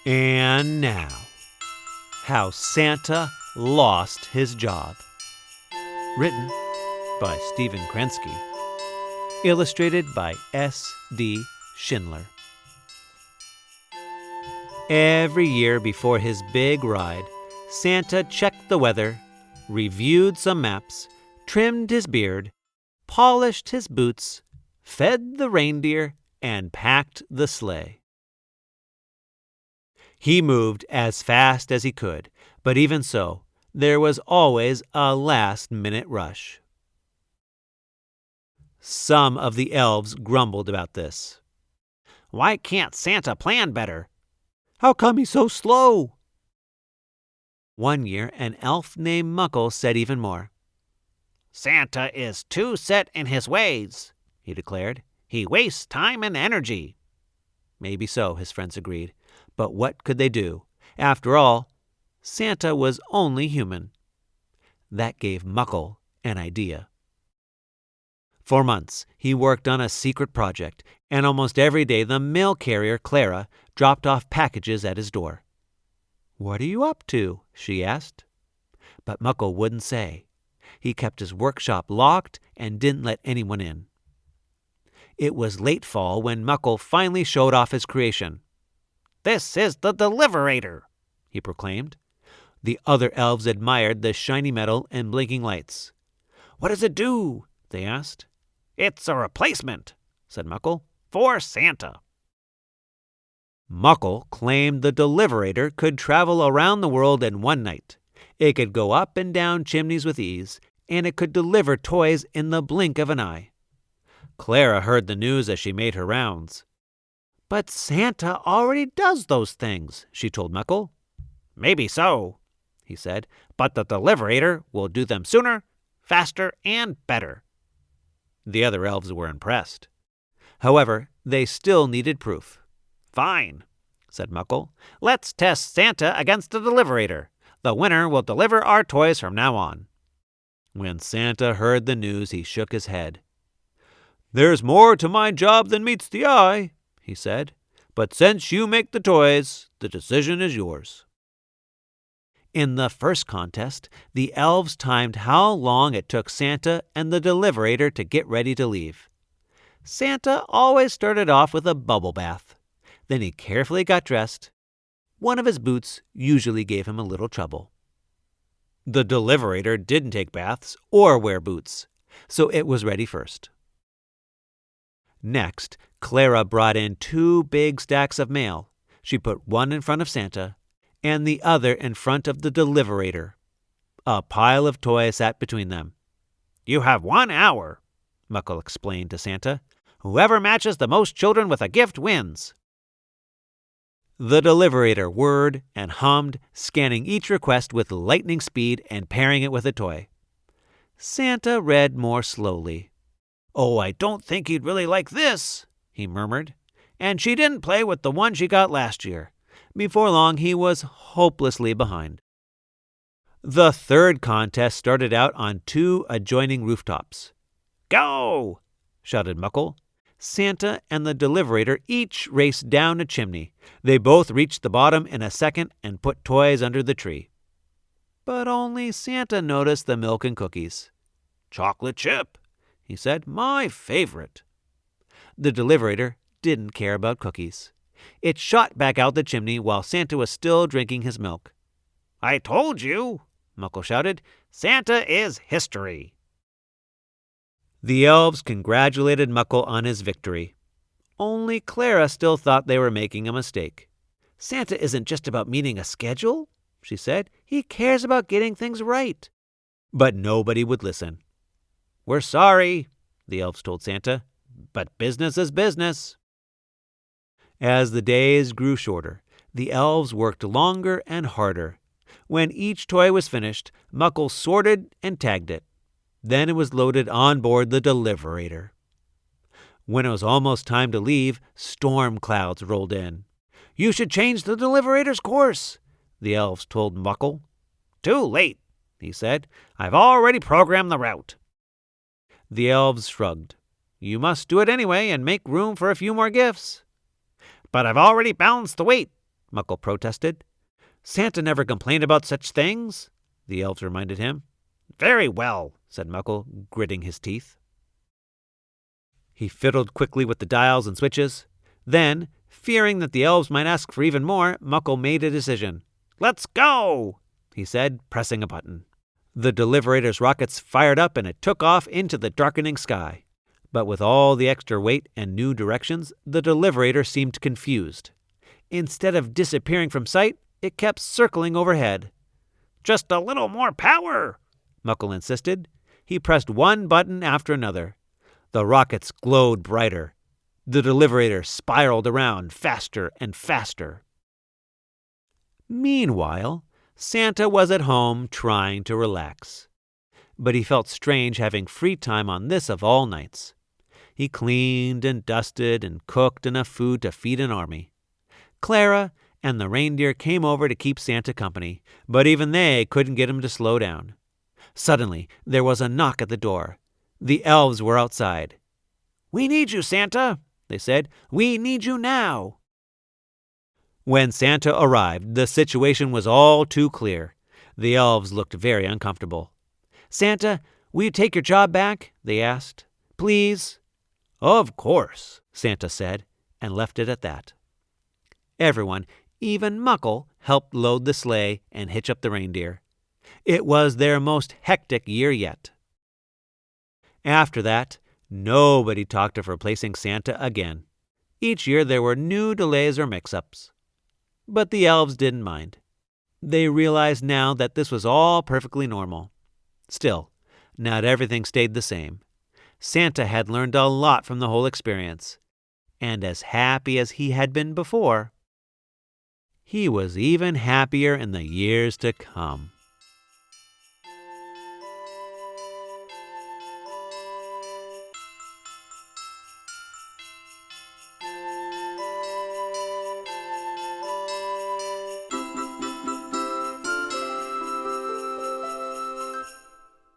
And now, how Santa lost his job. Written by Stephen Krensky. Illustrated by SD Schindler. Every year before his big ride, Santa checked the weather, reviewed some maps, trimmed his beard, polished his boots, fed the reindeer, and packed the sleigh. He moved as fast as he could, but even so, there was always a last-minute rush. Some of the elves grumbled about this. "Why can't Santa plan better? How come he's so slow?" One year, an elf named Muckle said even more. "Santa is too set in his ways," he declared. "He wastes time and energy." Maybe so, his friends agreed. But what could they do? After all, Santa was only human. That gave Muckle an idea. For months, he worked on a secret project, and almost every day the mail carrier, Clara, dropped off packages at his door. "What are you up to?" she asked. But Muckle wouldn't say. He kept his workshop locked and didn't let anyone in. It was late fall when Muckle finally showed off his creation. "This is the Deliverator," he proclaimed. The other elves admired the shiny metal and blinking lights. "What does it do?" they asked. "It's a replacement," said Muckle, "for Santa." Muckle claimed the Deliverator could travel around the world in one night. It could go up and down chimneys with ease, and it could deliver toys in the blink of an eye. Clara heard the news as she made her rounds. "But Santa already does those things," she told Muckle. "Maybe so," he said, "but the Deliverator will do them sooner, faster, and better." The other elves were impressed. However, they still needed proof. "Fine," said Muckle. "Let's test Santa against the Deliverator. The winner will deliver our toys from now on." When Santa heard the news, he shook his head. "There's more to my job than meets the eye," he said. "But since you make the toys, the decision is yours." In the first contest, the elves timed how long it took Santa and the Deliverator to get ready to leave. Santa always started off with a bubble bath. Then he carefully got dressed. One of his boots usually gave him a little trouble. The Deliverator didn't take baths or wear boots, so it was ready first. Next, Clara brought in 2 big stacks of mail. She put one in front of Santa and the other in front of the Deliverator. A pile of toys sat between them. "You have 1 hour," Muckle explained to Santa. "Whoever matches the most children with a gift wins." The Deliverator whirred and hummed, scanning each request with lightning speed and pairing it with a toy. Santa read more slowly. "Oh, I don't think he'd really like this," he murmured. "And she didn't play with the one she got last year." Before long, he was hopelessly behind. The third contest started out on 2 adjoining rooftops. "Go!" shouted Muckle. Santa and the Deliverator each raced down a chimney. They both reached the bottom in a second and put toys under the tree. But only Santa noticed the milk and cookies. "Chocolate chip," he said, "my favorite." The Deliverator didn't care about cookies. It shot back out the chimney while Santa was still drinking his milk. "I told you," Muckle shouted. "Santa is history." The elves congratulated Muckle on his victory. Only Clara still thought they were making a mistake. "Santa isn't just about meeting a schedule," she said. "He cares about getting things right." But nobody would listen. "We're sorry," the elves told Santa, "but business is business." As the days grew shorter, the elves worked longer and harder. When each toy was finished, Muckle sorted and tagged it. Then it was loaded on board the Deliverator. When it was almost time to leave, storm clouds rolled in. "You should change the Deliverator's course," the elves told Muckle. "Too late," he said. "I've already programmed the route." The elves shrugged. "You must do it anyway and make room for a few more gifts." "But I've already balanced the weight," Muckle protested. Santa never complained about such things, the elves reminded him. Very well, said Muckle, gritting his teeth. He fiddled quickly with the dials and switches. Then, fearing that the elves might ask for even more, Muckle made a decision. Let's go, he said, pressing a button. The Deliberator's rockets fired up and it took off into the darkening sky. But with all the extra weight and new directions, the Deliberator seemed confused. Instead of disappearing from sight, it kept circling overhead. Just a little more power, Muckle insisted. He pressed one button after another. The rockets glowed brighter. The Deliberator spiraled around faster and faster. Meanwhile, Santa was at home trying to relax. But he felt strange having free time on this of all nights. He cleaned and dusted and cooked enough food to feed an army. Clara and the reindeer came over to keep Santa company, but even they couldn't get him to slow down. Suddenly, there was a knock at the door. The elves were outside. We need you, Santa, they said. We need you now. When Santa arrived, the situation was all too clear. The elves looked very uncomfortable. Santa, will you take your job back? They asked. Please? Of course, Santa said, and left it at that. Everyone, even Muckle, helped load the sleigh and hitch up the reindeer. It was their most hectic year yet. After that, nobody talked of replacing Santa again. Each year there were new delays or mix-ups. But the elves didn't mind. They realized now that this was all perfectly normal. Still, not everything stayed the same. Santa had learned a lot from the whole experience. And as happy as he had been before, he was even happier in the years to come.